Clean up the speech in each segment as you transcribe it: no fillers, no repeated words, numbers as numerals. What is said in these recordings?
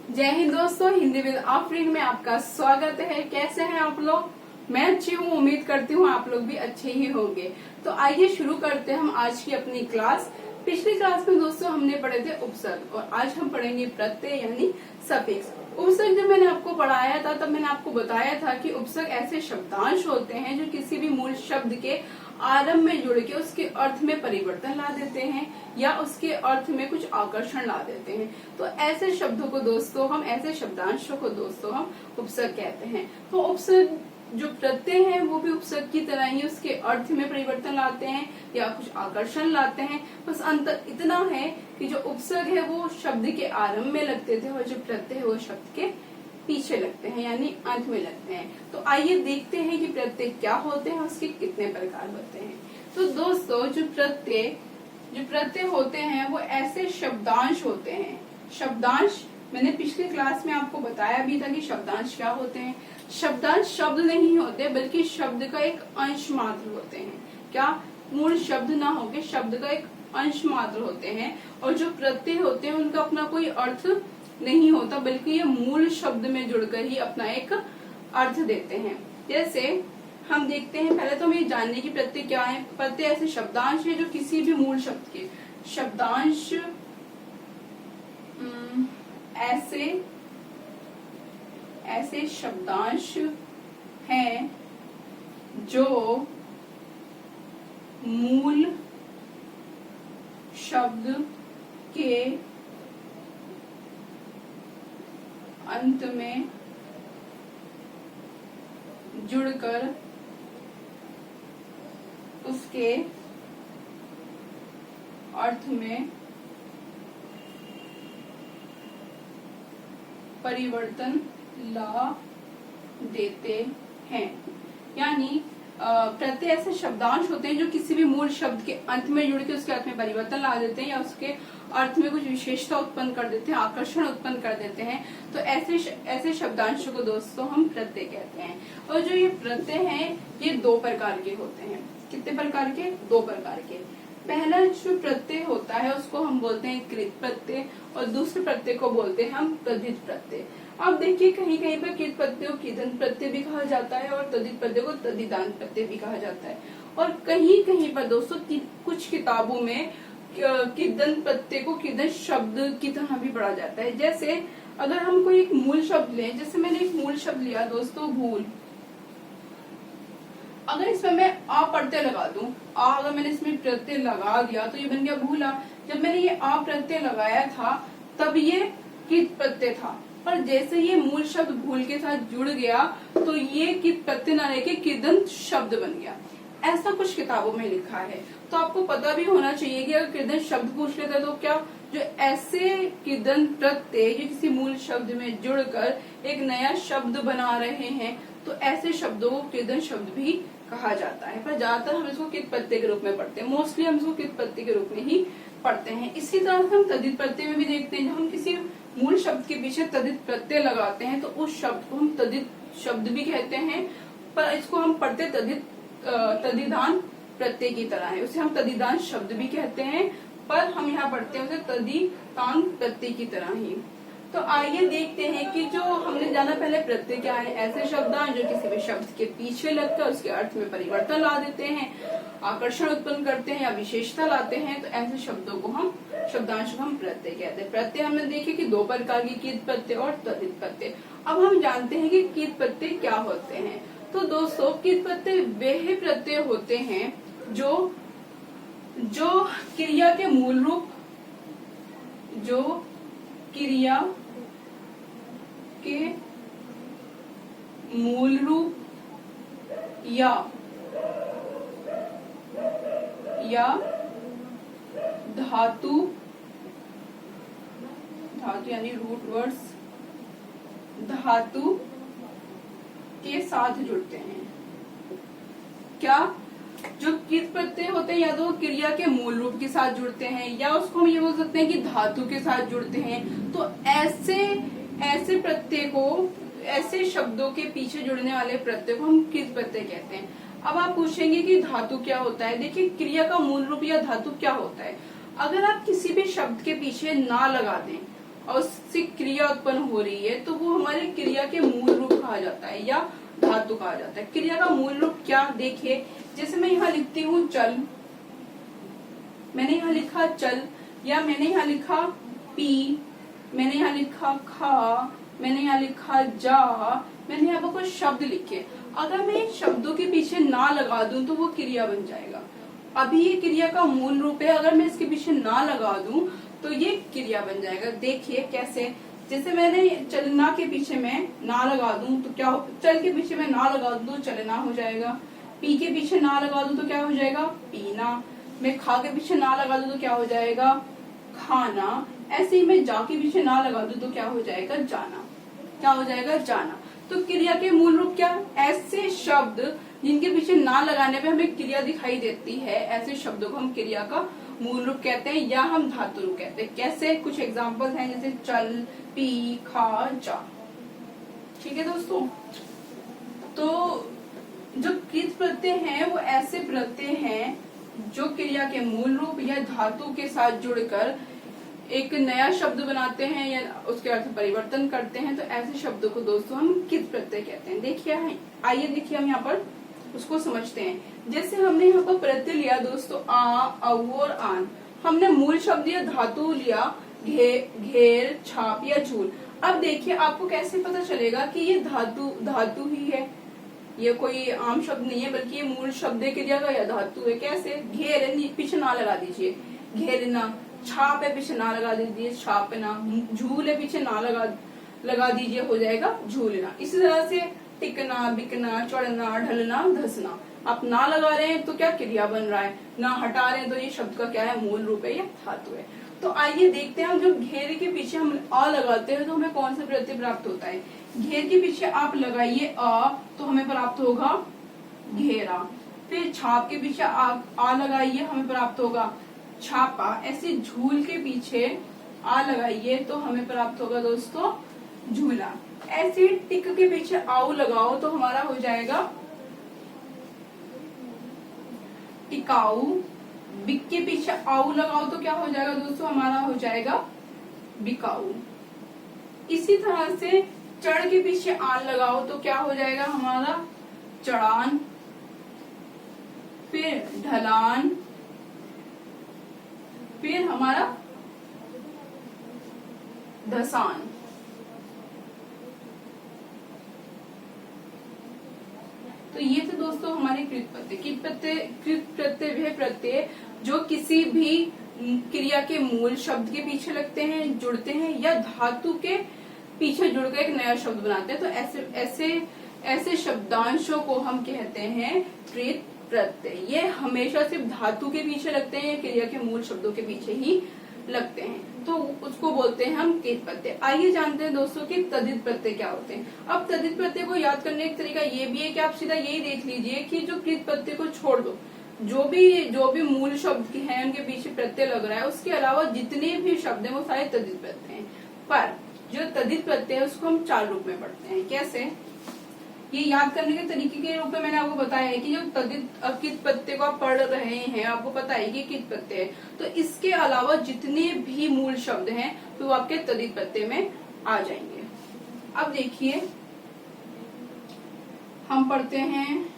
जय हिंद दोस्तों, हिंदी विद आफरीन में आपका स्वागत है। कैसे हैं आप लोग? मैं अच्छी हूँ, उम्मीद करती हूँ आप लोग भी अच्छे ही होंगे। तो आइए शुरू करते हैं हम आज की अपनी क्लास। पिछली क्लास में दोस्तों हमने पढ़े थे उपसर्ग और आज हम पढ़ेंगे प्रत्यय यानी सफिक्स। उपसर्ग जब मैंने आपको पढ़ाया था तब मैंने आपको बताया था कि उपसर्ग ऐसे शब्दांश होते हैं जो किसी भी मूल शब्द के आरंभ में जुड़ के उसके अर्थ में परिवर्तन ला देते हैं या उसके अर्थ में कुछ आकर्षण ला देते हैं। तो ऐसे शब्दों को दोस्तों हम ऐसे शब्दांशों को दोस्तों हम उपसर्ग कहते हैं। तो उपसर्ग जो प्रत्यय हैं वो भी उपसर्ग की तरह ही उसके अर्थ में परिवर्तन लाते हैं या कुछ आकर्षण लाते हैं। बस अंतर इतना है कि जो उपसर्ग है वो शब्द के आरंभ में लगते थे और जो प्रत्यय है वो शब्द के पीछे लगते हैं यानी अंत में लगते हैं। तो आइए देखते हैं कि प्रत्यय क्या होते हैं, उसके कितने प्रकार होते हैं। तो दोस्तों जो प्रत्यय होते हैं वो ऐसे शब्दांश होते हैं। शब्दांश मैंने पिछली क्लास में आपको बताया भी था कि शब्दांश क्या होते हैं। शब्दांश शब्द नहीं होते बल्कि शब्द का एक अंश मात्र होते हैं। क्या? मूल शब्द ना होके शब्द का एक अंश मात्र होते हैं। और जो प्रत्यय होते हैं उनका अपना कोई अर्थ नहीं होता बल्कि ये मूल शब्द में जुड़कर ही अपना एक अर्थ देते हैं। जैसे हम देखते हैं, पहले तो हम ये जानने की प्रत्यय क्या है। प्रत्यय ऐसे शब्दांश है जो किसी भी मूल शब्द के शब्दांश ऐसे शब्दांश हैं जो मूल शब्द के अंत में जुड़कर उसके अर्थ में परिवर्तन ला देते हैं। यानी प्रत्यय ऐसे शब्दांश होते हैं जो किसी भी मूल शब्द के अंत में जुड़ के उसके अर्थ में परिवर्तन ला देते हैं या उसके अर्थ में कुछ विशेषता उत्पन्न कर देते हैं, आकर्षण उत्पन्न कर देते हैं। तो ऐसे शब्दांशों को दोस्तों हम प्रत्यय कहते हैं। और जो ये प्रत्यय हैं ये दो प्रकार के होते हैं। कितने प्रकार के? दो प्रकार के। पहला जो प्रत्यय होता है उसको हम बोलते हैं कृत प्रत्यय और दूसरे प्रत्यय को बोलते हैं हम तद्धित प्रत्यय। अब देखिए कहीं कहीं पर कृत प्रत्यय को कृदंत प्रत्यय भी कहा जाता है और तद्धित प्रत्यय को तद्धितांत प्रत्यय भी कहा जाता है। और कहीं कहीं पर दोस्तों कुछ किताबों में कृदंत प्रत्यय को कृदंत शब्द की तरह भी पढ़ा जाता है। जैसे अगर हम कोई एक मूल शब्द लें, जैसे मैंने एक मूल शब्द लिया दोस्तों भूल। अगर इसमें मैं आ प्रत्यय लगा दूं, अगर मैंने इसमें प्रत्यय लगा दिया तो ये बन गया भूला। जब मैंने ये आ प्रत्यय लगाया था तब ये कृत प्रत्यय था, पर जैसे ये मूल शब्द भूल के साथ जुड़ गया तो ये कृत प्रत्यय न रहकर कृदंत शब्द बन गया। ऐसा कुछ किताबों में लिखा है। तो आपको पता भी होना चाहिए कि अगर कृदंत शब्द पूछ लेते तो क्या जो ऐसे कृदंत प्रत्यय जो किसी मूल शब्द में जुड़कर एक नया शब्द बना रहे हैं तो ऐसे शब्दों को कृदंत शब्द भी कहा जाता है। पर ज्यादातर हम इसको कृत प्रत्यय के रूप में पढ़ते हैं। मोस्टली हम इसको कृत प्रत्यय के रूप में ही पढ़ते हैं। इसी तरह हम तद्धित प्रत्यय में भी देखते हैं। जब हम किसी मूल शब्द के पीछे तद्धित प्रत्यय लगाते हैं तो उस शब्द को हम तद्धित शब्द भी कहते हैं, पर इसको हम पढ़ते तद्धितांत प्रत्यय की तरह है। उसे हम तद्धितांत शब्द भी कहते हैं, पर हम यहाँ पढ़ते हैं उसे तद्धितांत प्रत्यय की तरह ही। तो आइए देखते हैं कि जो हमने जाना पहले प्रत्यय क्या है। ऐसे शब्दांश जो किसी भी शब्द के पीछे लगकर उसके अर्थ में परिवर्तन ला देते हैं, आकर्षण उत्पन्न करते हैं या विशेषता लाते हैं। तो ऐसे शब्दों को हम शब्दांश को हम प्रत्यय कहते हैं। प्रत्यय हमने देखे कि दो प्रकार की कृत प्रत्यय और तद्धित प्रत्यय। अब हम जानते हैं कि कृत प्रत्यय क्या होते हैं। तो दोस्तों कृत प्रत्यय वे प्रत्यय होते हैं जो क्रिया के मूल रूप या धातु यानी रूट वर्ड्स धातु के साथ जुड़ते हैं। क्या? जो कृत प्रत्यय होते हैं या तो क्रिया के मूल रूप के साथ जुड़ते हैं या उसको हम ये बोल सकते हैं कि धातु के साथ जुड़ते हैं। तो ऐसे प्रत्यय को, ऐसे शब्दों के पीछे जुड़ने वाले प्रत्यय को हम कृत प्रत्यय कहते हैं। अब आप पूछेंगे कि धातु क्या होता है। देखिए क्रिया का मूल रूप या धातु क्या होता है। अगर आप किसी भी शब्द के पीछे ना लगा दें और उससे क्रिया उत्पन्न हो रही है, तो वो हमारे क्रिया के मूल रूप कहा जाता है या धातु कहा जाता है। क्रिया का मूल रूप क्या, देखिए जैसे मैं यहाँ लिखती हूँ चल, मैंने यहाँ लिखा चल, या मैंने यहाँ लिखा पी, मैंने यहाँ लिखा खा, मैंने यहाँ लिखा जा, मैंने यहाँ पर कुछ शब्द लिखे। अगर मैं शब्दों के पीछे ना लगा दूं तो वो क्रिया बन जाएगा। अभी ये क्रिया का मूल रूप है, अगर मैं इसके पीछे ना लगा दूं तो ये क्रिया बन जाएगा। देखिए कैसे, जैसे मैंने चलना के पीछे मैं ना लगा दूं तो क्या, चल के पीछे मैं ना लगा दूं तो चलना हो जाएगा। पी के पीछे ना लगा दूं तो क्या हो जाएगा, पीना। मैं खा के पीछे ना लगा दूं तो क्या हो जाएगा, खाना। ऐसे ही मैं जा के पीछे ना लगा दूं तो क्या हो जाएगा, जाना। क्या हो जाएगा, जाना। तो क्रिया के मूल रूप क्या, ऐसे शब्द जिनके पीछे ना लगाने पे हमें क्रिया दिखाई देती है, ऐसे शब्दों को हम क्रिया का मूल रूप कहते हैं या हम धातु रूप कहते हैं। कैसे, कुछ एग्जांपल हैं जैसे चल, पी, खा, जा। ठीक है दोस्तों, तो जो कृत प्रत्यय हैं वो ऐसे प्रत्यय हैं जो क्रिया के मूल रूप या धातु के साथ जुड़कर एक नया शब्द बनाते हैं या उसके अर्थ परिवर्तन करते हैं। तो ऐसे शब्दों को दोस्तों हम कृत प्रत्यय कहते हैं। देखिए, आइए देखिए हम यहाँ पर उसको समझते हैं। जैसे हमने यहाँ पर प्रत्यय लिया दोस्तों आ, औ और आन, हमने मूल शब्द या धातु लिया घेर, छाप या झूल। अब देखिए आपको कैसे पता चलेगा कि ये धातु ही है, ये कोई आम शब्द नहीं है, बल्कि ये मूल शब्द क्रिया का या धातु है। कैसे, घेर है पीछे ना लगा दीजिए, घेरना। छाप है पीछे ना लगा दीजिए, छापना। झूल है पीछे ना लगा दीजिए, हो जाएगा झूलना। इसी तरह से टिकना, बिकना, चढ़ना, ढलना, धसना। आप ना लगा रहे हैं तो क्या क्रिया बन रहा है, ना हटा रहे हैं तो ये शब्द का क्या है, मूल रूप है या धातु है। तो आइए देखते हैं, जब घेर के पीछे हम अ लगाते हैं तो हमें कौन सा प्रत्यय प्राप्त होता है। घेर के पीछे आप लगाइए अ तो हमें प्राप्त होगा घेरा। फिर छाप के पीछे आप आ लगाइए, हमें प्राप्त होगा छापा। ऐसे झूल के पीछे आ लगाइए तो हमें प्राप्त होगा दोस्तों झूला। ऐसे टिक के पीछे आउ लगाओ तो हमारा हो जाएगा टिकाऊ। बिक के पीछे आउ लगाओ तो क्या हो जाएगा दोस्तों, हमारा हो जाएगा बिकाऊ। इसी तरह से चढ़ के पीछे आन लगाओ तो क्या हो जाएगा हमारा चढ़ान। फिर ढलान, फिर हमारा धसान। तो ये थे दोस्तों हमारे कृत प्रत्यय। कृत प्रत्यय वह प्रत्यय जो किसी भी क्रिया के मूल शब्द के पीछे लगते हैं, जुड़ते हैं या धातु के पीछे जुड़कर एक नया शब्द बनाते हैं। तो ऐसे शब्दांशों को हम कहते हैं कृत प्रत्यय। ये हमेशा सिर्फ धातु के पीछे लगते हैं या क्रिया के मूल शब्दों के पीछे ही लगते हैं, तो उसको बोलते हैं हम कृत प्रत्यय। आइए जानते हैं दोस्तों कि तद्धित प्रत्यय क्या होते हैं। अब तद्धित प्रत्यय को याद करने का तरीका ये भी है कि आप सीधा यही देख लीजिए कि जो कृत प्रत्यय को छोड़ दो, जो भी मूल शब्द हैं उनके पीछे प्रत्यय लग रहा है, उसके अलावा जितने भी शब्द हैं वो सारे तद्धित प्रत्यय हैं। पर जो तद्धित प्रत्यय है उसको हम 4 रूप में पढ़ते हैं। कैसे, ये याद करने के तरीके के रूप में मैंने आपको बताया है कि जो तद्धित कृत प्रत्यय को आप पढ़ रहे हैं, आपको पता है कि कृत प्रत्यय है, तो इसके अलावा जितने भी मूल शब्द हैं तो वो आपके तद्धित प्रत्यय में आ जाएंगे। अब देखिए हम पढ़ते हैं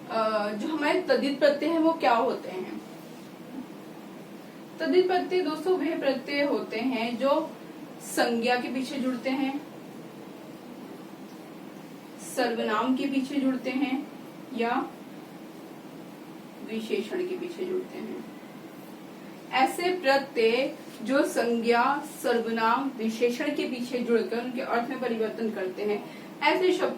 जो हमारे तद्धित प्रत्यय हैं वो क्या होते हैं। तद्धित प्रत्यय दोस्तों वह प्रत्यय होते हैं जो संज्ञा के पीछे जुड़ते हैं, सर्वनाम के पीछे जुड़ते हैं या विशेषण के पीछे जुड़ते हैं। ऐसे प्रत्यय जो संज्ञा, सर्वनाम, विशेषण के पीछे जुड़कर उनके अर्थ में परिवर्तन करते हैं,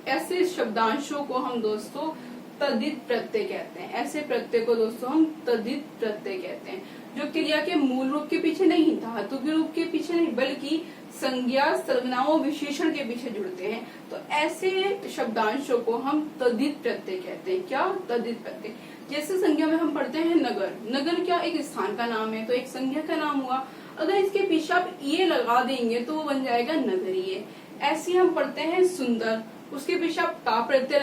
ऐसे शब्दांशों को हम दोस्तों तद्धित प्रत्यय कहते हैं। ऐसे प्रत्यय को दोस्तों हम तद्धित प्रत्यय कहते हैं जो क्रिया के मूल रूप के पीछे नहीं, धातु के रूप के पीछे नहीं, बल्कि संज्ञा, सर्वनाम और विशेषण के पीछे जुड़ते हैं। तो ऐसे शब्दांशों को हम तद्धित प्रत्यय कहते हैं। क्या, तद्धित प्रत्यय। जैसे संज्ञा में हम पढ़ते हैं नगर। नगर क्या, एक स्थान का नाम है, तो एक संज्ञा का नाम हुआ। अगर इसके पीछे आप ये लगा देंगे तो वो बन जाएगा नगरीय। ऐसे हम पढ़ते हैं सुंदर, उसके पीछे आप ता प्रत्यय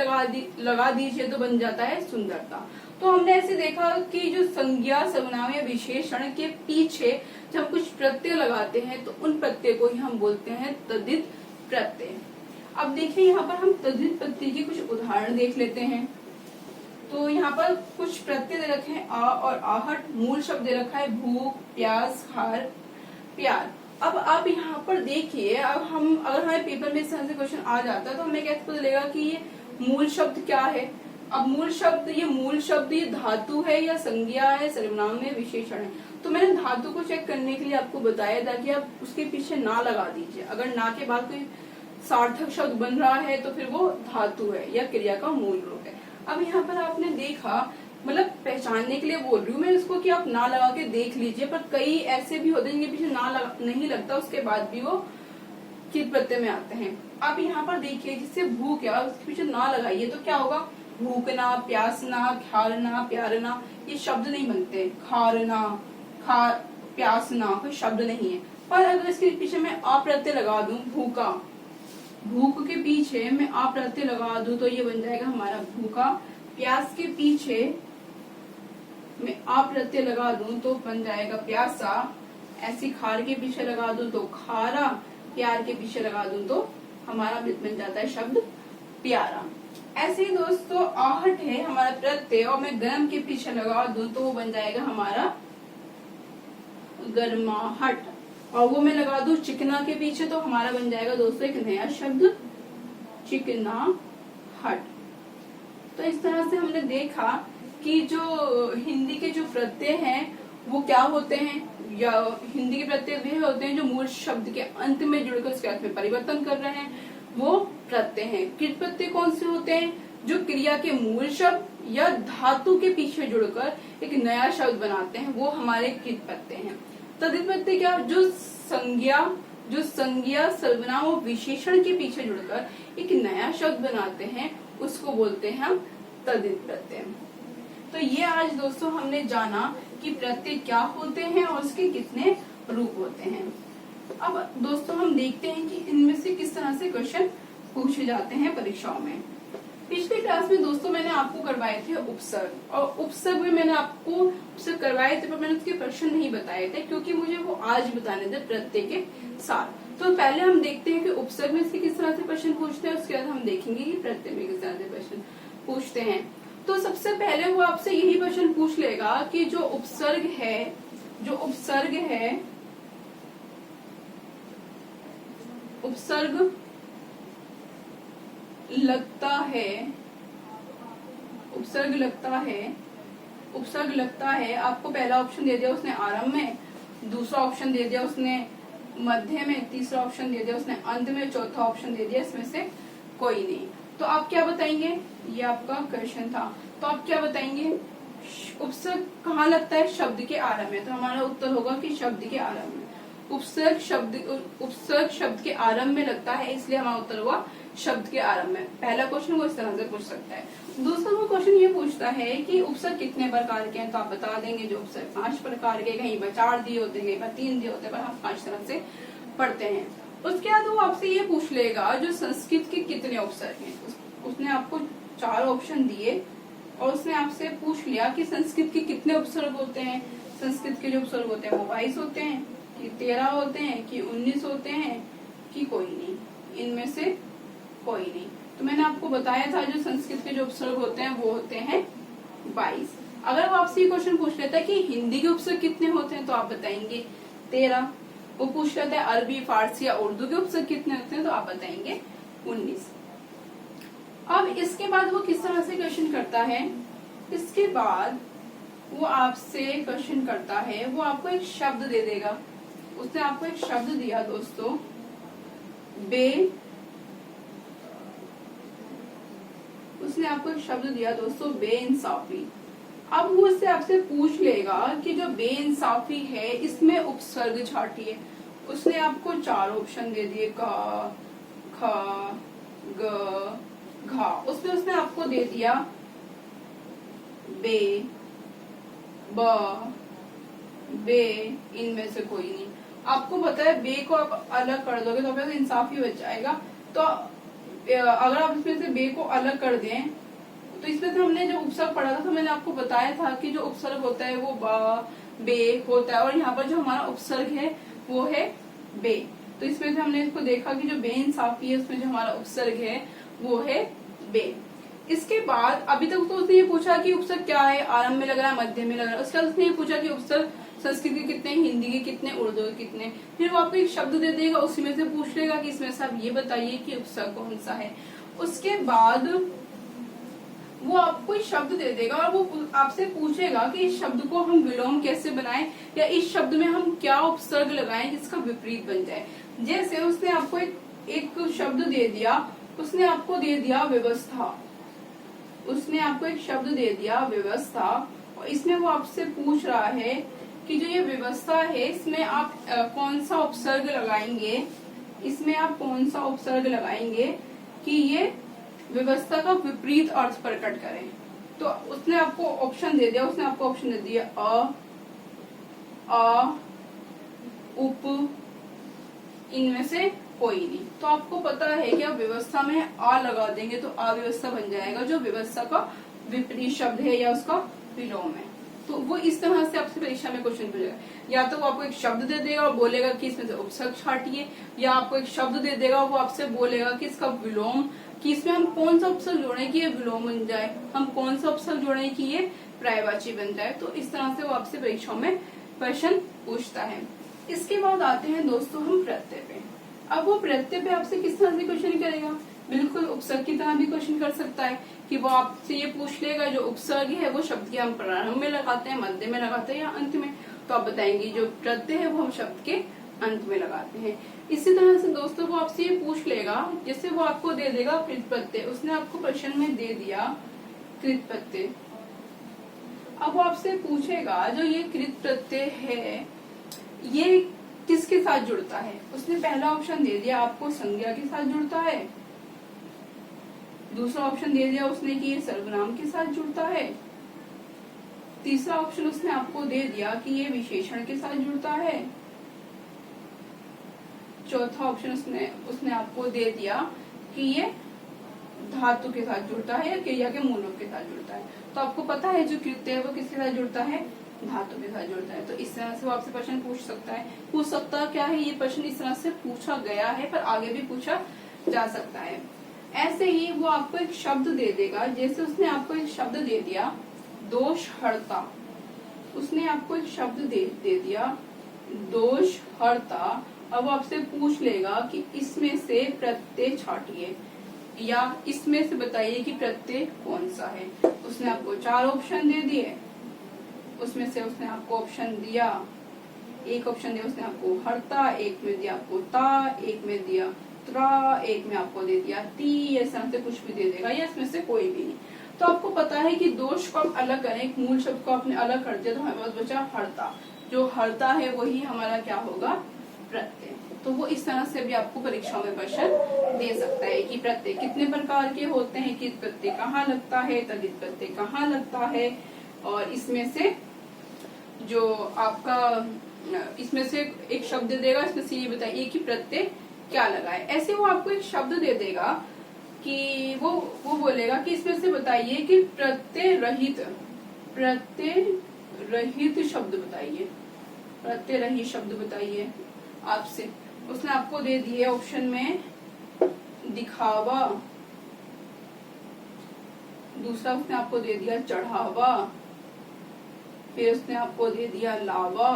लगा दीजिए तो बन जाता है सुंदरता। तो हमने ऐसे देखा कि जो संज्ञा, सर्वनाम या विशेषण के पीछे जब हम कुछ प्रत्यय लगाते हैं तो उन प्रत्यय को ही हम बोलते हैं तद्धित प्रत्यय। अब देखिए यहाँ पर हम तद्धित प्रत्यय के कुछ उदाहरण देख लेते हैं। तो यहाँ पर कुछ प्रत्यय दे रखे हैं आ और आहट, मूल शब्द दे रखा है भूख, प्यास, खार, प्यार। अब आप यहाँ पर देखिए, अब हम अगर हमारे पेपर में इस तरह से क्वेश्चन आ जाता है तो हमें कैसे पता चलेगा कि ये मूल शब्द क्या है। अब मूल शब्द ये धातु है या संज्ञा है, सर्वनाम है, विशेषण है। तो मैंने धातु को चेक करने के लिए आपको बताया था कि आप उसके पीछे ना लगा दीजिए। अगर ना के बाद कोई सार्थक शब्द बन रहा है तो फिर वो धातु है या क्रिया का मूल रूप है। अब यहाँ पर आपने देखा, मतलब पहचानने के लिए बोल रही हूँ मैं इसको कि आप ना लगा के देख लीजिए, पर कई ऐसे भी होते हैं जिनके पीछे ना नहीं लगता, उसके बाद भी वो कित प्रत्यय में आते हैं। आप यहाँ पर देखिए, जिससे भूख है उसके पीछे ना लगाइए तो क्या होगा, भूखना, प्यासना, खारना, प्यारना, ये शब्द नहीं बनते। खारना, प्यासना कोई शब्द नहीं है। पर अगर इसके पीछे मैं अप्रत्यय लगा दूं, भूखा, भूख के पीछे मैं अप्रत्यय लगा दूं तो ये बन जाएगा हमारा भूखा। प्यास के पीछे मैं अप्रत्यय लगा दूं तो बन जाएगा प्यासा। ऐसी खार के पीछे लगा दूं तो खारा, प्यार के पीछे लगा दूं तो हमारा बन जाता है शब्द प्यारा। ऐसे ही दोस्तों आहट है हमारा प्रत्यय और मैं गर्म के पीछे लगा दूं तो वो बन जाएगा हमारा गर्माहट। और वो मैं लगा दूं चिकना के पीछे तो हमारा बन जाएगा दोस्तों एक नया शब्द चिकनाहट। तो इस तरह से हमने देखा कि जो हिंदी के जो प्रत्यय हैं वो क्या होते हैं, या हिंदी के प्रत्यय वे होते हैं जो मूल शब्द के अंत में जुड़कर उसके अर्थ में परिवर्तन कर रहे हैं, वो प्रत्यय हैं। कृत प्रत्यय कौन से होते हैं, जो क्रिया के मूल शब्द या धातु के पीछे जुड़कर एक नया शब्द बनाते हैं, वो हमारे कृत प्रत्यय हैं। तद्धित प्रत्यय क्या, जो संज्ञा, सर्वनाम और विशेषण के पीछे जुड़कर एक नया शब्द बनाते हैं, उसको बोलते हैं हम तद्धित प्रत्यय। तो ये आज दोस्तों हमने जाना कि प्रत्यय क्या होते हैं और उसके कितने रूप होते हैं। अब दोस्तों हम देखते हैं कि इनमें से किस तरह से क्वेश्चन पूछे जाते हैं परीक्षाओं में। पिछली क्लास में दोस्तों मैंने आपको करवाए थे उपसर्ग, और उपसर्ग में मैंने आपको उपसर्ग करवाए थे पर मैंने उसके प्रश्न नहीं बताए थे क्योंकि मुझे वो आज बताने थे प्रत्यय के साथ। तो पहले हम देखते हैं कि उपसर्ग में से किस तरह से प्रश्न पूछते हैं, उसके बाद हम देखेंगे कि प्रत्यय में किस तरह से प्रश्न पूछते हैं। तो सबसे पहले वो आपसे यही प्रश्न पूछ लेगा कि जो उपसर्ग है उपसर्ग लगता है, आपको पहला ऑप्शन दे दिया उसने आरंभ में, दूसरा ऑप्शन दे दिया उसने मध्य में, तीसरा ऑप्शन दे दिया उसने अंत में, चौथा ऑप्शन दे दिया इसमें से कोई नहीं। तो आप क्या बताएंगे, ये आपका क्वेश्चन था, तो आप क्या बताएंगे, उपसर्ग कहाँ लगता है, शब्द के आरंभ में। तो हमारा उत्तर होगा कि शब्द के आरंभ में। उपसर्ग शब्द के आरंभ में लगता है, इसलिए हमारा उत्तर हुआ शब्द के आरंभ में। पहला क्वेश्चन वो इस तरह से पूछ सकता है। दूसरा वो क्वेश्चन ये पूछता है कि उपसर्ग कितने प्रकार के हैं, तो आप बता देंगे जो उपसर्ग 5 प्रकार के, कहीं पर 4 दिए होते हैं, कहीं पर 3 दिए होते हैं, पर हम 5 तरह से पढ़ते हैं। उसके बाद वो आपसे ये पूछ लेगा जो संस्कृत के कितने उपसर्ग हैं। उसने आपको 4 ऑप्शन दिए और उसने आपसे पूछ लिया कि संस्कृत के कितने उपसर्ग होते हैं। संस्कृत के जो उपसर्ग होते हैं वो 22 होते हैं, कि 13 होते हैं, कि 19 होते हैं, कि कोई नहीं, इनमें से कोई नहीं। तो मैंने आपको बताया था जो संस्कृत के जो उपसर्ग होते हैं वो होते हैं 22। अगर वो आपसे ये क्वेश्चन पूछ लेता है कि हिंदी के उपसर्ग कितने होते हैं तो आप बताएंगे 13। वो पूछ लेता है अरबी, फारसी या उर्दू के उपसर्ग कितने होते हैं तो आप बताएंगे 19। अब इसके बाद वो किस तरह से क्वेश्चन करता है, इसके बाद वो आपसे क्वेश्चन करता है, वो आपको एक शब्द दे देगा। उसने आपको एक शब्द दिया दोस्तों, बेइंसाफी। अब वो उससे आपसे पूछ लेगा कि जो बेइंसाफी है इसमें उपसर्ग छाटिए। उसने आपको 4 ऑप्शन दे दिए, क, ख, ग, घा। उसमें उसने आपको दे दिया बे, ब, बे, इनमें से कोई नहीं। आपको पता है बे को आप अलग कर दोगे तो फिर इंसाफ ही बच जाएगा। तो अगर आप इसमें से बे को अलग कर दें तो इसमें से हमने जब उपसर्ग पढ़ा था तो मैंने आपको बताया था कि जो उपसर्ग होता है वो बा बे होता है, और यहाँ पर जो हमारा उपसर्ग है वो है बे। तो इसमें से हमने इसको देखा कि जो बेइंसाफी है उसमें जो हमारा उपसर्ग है वो है बे। इसके बाद अभी तक तो उसने ये पूछा कि उपसर्ग क्या है, आरंभ में लग रहा है, मध्य में लग रहा है। उसके बाद उसने ये पूछा कि उपसर्ग संस्कृत के कितने, हिंदी के कितने, उर्दू के कितने। फिर वो आपको एक शब्द दे देगा, उसी में से पूछ लेगा कि इसमें से आप ये बताइए कि उपसर्ग कौन सा है। उसके बाद वो आपको एक शब्द दे देगा और वो आपसे पूछेगा कि इस शब्द को हम विलोम कैसे बनाएं, या इस शब्द में हम क्या उपसर्ग लगाएं जिसका विपरीत बन जाए। जैसे उसने आपको एक शब्द दे दिया, उसने आपको दे दिया व्यवस्था, उसने आपको एक शब्द दे दिया व्यवस्था, और इसमें वो आपसे पूछ रहा है कि जो ये व्यवस्था है इसमें आप कौन सा उपसर्ग लगाएंगे, इसमें आप कौन सा उपसर्ग लगाएंगे कि ये व्यवस्था का विपरीत अर्थ प्रकट करें। तो उसने आपको ऑप्शन दे दिया, उसने आपको ऑप्शन दे दिया अ, उप, इनमें से कोई नहीं। तो आपको पता है कि आप व्यवस्था में आ लगा देंगे तो अव्यवस्था बन जाएगा, जो व्यवस्था का विपरीत शब्द है या उसका विलोम है। तो वो इस तरह से आपसे परीक्षा में क्वेश्चन पूछेगा। या तो वो आपको एक शब्द दे देगा और बोलेगा कि इसमें से उपसर्ग छाटिए, या आपको एक शब्द दे देगा वो आपसे बोलेगा कि इसका विलोम, कि इसमें हम कौन सा उपसर्ग जोड़े कि ये विलोम बन जाए, हम कौन सा उपसर्ग जोड़े कि ये पर्यायवाची बन जाए। तो इस तरह से वो आपसे परीक्षाओं में क्वेश्चन पूछता है। इसके बाद आते हैं दोस्तों हम प्रत्यय पे। अब वो प्रत्यय पे आपसे किस तरह से क्वेश्चन करेगा, बिल्कुल उपसर्ग की तरह भी क्वेश्चन कर सकता है कि वो आपसे ये पूछ लेगा जो उपसर्ग है वो शब्द के हम प्रारंभ में लगाते हैं, मध्य में लगाते हैं या अंत में। तो आप बताएंगे जो प्रत्यय है वो हम शब्द के अंत में लगाते हैं। इसी तरह से दोस्तों वो आपसे ये पूछ लेगा, जैसे वो आपको दे देगा कृत प्रत्यय, उसने आपको प्रश्न में दे दिया कृत प्रत्यय। अब वो आपसे पूछेगा जो ये कृत प्रत्यय है ये किसके साथ जुड़ता है। उसने पहला ऑप्शन दे दिया आपको संज्ञा के साथ जुड़ता है, दूसरा ऑप्शन दे दिया उसने कि ये सर्वनाम के साथ जुड़ता है, तीसरा ऑप्शन उसने आपको दे दिया कि ये विशेषण के साथ जुड़ता है, चौथा ऑप्शन उसने आपको दे दिया कि ये धातु के साथ जुड़ता है या क्रिया के मूलों के साथ जुड़ता है। तो आपको पता है जो कृत्य है वो किसके साथ जुड़ता है, धातु के साथ जुड़ता है। तो इस तरह से वो आपसे प्रश्न पूछ सकता क्या है, ये प्रश्न इस तरह से पूछा गया है पर आगे भी पूछा जा सकता है। ऐसे ही वो आपको एक शब्द दे देगा, जैसे उसने आपको एक शब्द दे दिया दोषहर्ता, उसने आपको एक शब्द दे दिया दोषहर्ता। अब आपसे पूछ लेगा कि इसमें से प्रत्यय छाटिए या इसमें से बताइए कि प्रत्यय कौन सा है। उसने आपको 4 ऑप्शन दे दिए, उसमें से उसने आपको ऑप्शन दिया, एक ऑप्शन दिया उसने आपको हर्ता, एक में दिया आपको ता, एक में दिया त्रा, एक में आपको दे दिया ती, ऐसा से कुछ भी दे देगा या इसमें से कोई भी नहीं। तो आपको पता है कि दोष को आप अलग करें, एक मूल शब्द को आपने अलग कर दिया तो हमारे पास बचा हर्ता, जो हर्ता है वही हमारा क्या होगा, प्रत्यय। तो वो इस तरह से भी आपको परीक्षाओं में प्रश्न दे सकता है कि प्रत्यय कितने प्रकार के होते हैं, किस प्रत्यय कहाँ लगता है, तद्धित प्रत्यय कहाँ लगता है, और इसमें से जो आपका इसमें से एक शब्द दे देगा, इसमें से ये बताइए कि प्रत्यय क्या लगा है। ऐसे वो आपको एक शब्द दे देगा कि वो बोलेगा कि इसमें से बताइए कि प्रत्यय रहित शब्द बताइए, प्रत्यय रहित शब्द बताइए आपसे। उसने आपको दे दिए ऑप्शन में दिखावा, दूसरा उसने आपको दे दिया चढ़ावा, फिर उसने आपको दे दिया लावा,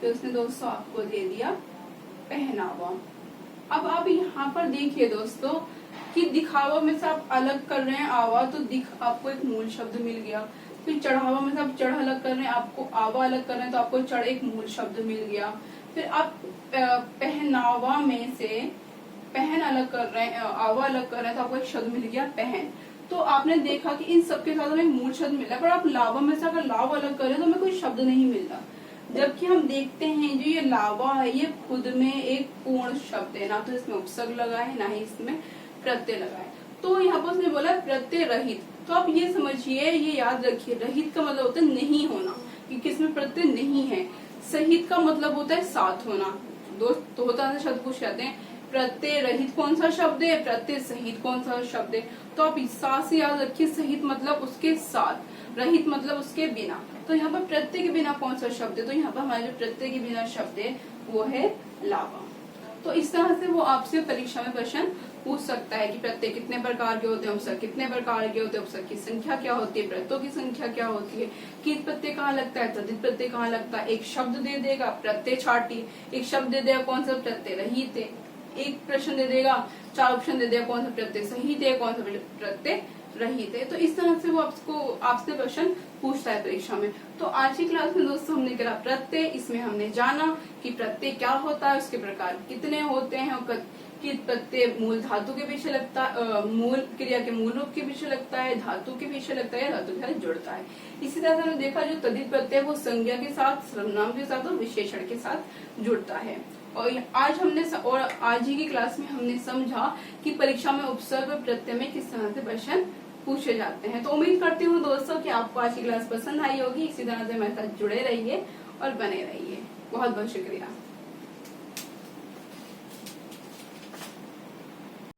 फिर उसने दोस्तों आपको दे दिया पहनावा। अब आप यहाँ पर देखिए दोस्तों कि दिखावा में से आप अलग कर रहे हैं आवा, तो आपको एक मूल शब्द मिल गया। फिर चढ़ावा में से आप चढ़ अलग कर रहे हैं, आपको आवा अलग कर रहे हैं तो आपको चढ़ एक मूल शब्द मिल गया। फिर आप पहनावा में से पहन अलग कर रहे हैं, आवा अलग कर रहे हैं तो आपको एक शब्द मिल गया पहन। तो आपने देखा कि इन सबके साथ हमें मूल शब्द मिला, पर आप लावा में से अगर लावा अलग करें तो हमें कोई शब्द नहीं मिलता। जबकि हम देखते हैं जो ये लावा है ये खुद में एक पूर्ण शब्द है, ना तो इसमें उपसर्ग लगा है ना ही इसमें प्रत्यय लगा है। तो यहाँ पर उसने बोला प्रत्यय रहित, तो आप ये समझिए, ये याद रखिए, रहित का मतलब होता है नहीं होना, कि किसमें प्रत्यय नहीं है। सहित का मतलब होता है साथ होना। दो तरह से शब्द पूछ जाते हैं, प्रत्यय रहित कौन सा शब्द है, प्रत्यय सहित कौन सा शब्द है। तो आप इस साथ से याद रखिए, सहित मतलब उसके साथ, रहित मतलब उसके बिना। तो यहाँ पर प्रत्यय के बिना कौन सा शब्द है, तो यहाँ पर हमारे जो प्रत्यय के बिना शब्द है वो है लावा। तो इस तरह से वो आपसे परीक्षा में प्रश्न पूछ सकता है कि प्रत्यय कितने प्रकार के होते हैं, उपसर्ग कितने प्रकार के होते हैं, उपसर्ग की संख्या क्या होती है, प्रत्ययों की संख्या क्या होती है, कित प्रत्यय कहाँ लगता है, तद्धित प्रत्यय कहाँ लगता है। एक शब्द दे देगा प्रत्यय छाटी, एक शब्द दे देगा कौन सा प्रत्यय रहित है, एक प्रश्न दे देगा, 4 ऑप्शन दे देगा कौन सा प्रत्यय सहित है, कौन सा प्रत्यय रहित है। तो इस तरह से वो आपसे प्रश्न पूछता है परीक्षा में। तो आज की क्लास में दोस्तों हमने करा प्रत्यय, इसमें हमने जाना कि प्रत्यय क्या होता है, उसके प्रकार कितने होते हैं, कि प्रत्यय मूल धातु के पीछे लगता है, मूल क्रिया के मूल रूप के पीछे लगता है, धातु के पीछे लगता है, धातु के साथ जुड़ता है। इसी तरह से हमने देखा जो तद्धित प्रत्यय वो संज्ञा के साथ, सर्वनाम के साथ और विशेषण के साथ जुड़ता है। और आज ही की क्लास में हमने समझा कि परीक्षा में उपसर्ग और प्रत्यय में किस तरह से प्रश्न पूछे जाते हैं। तो उम्मीद करती हूँ दोस्तों कि आपको आज की क्लास पसंद आई होगी। इसी तरह से मेरे साथ जुड़े रहिए और बने रहिए। बहुत बहुत शुक्रिया।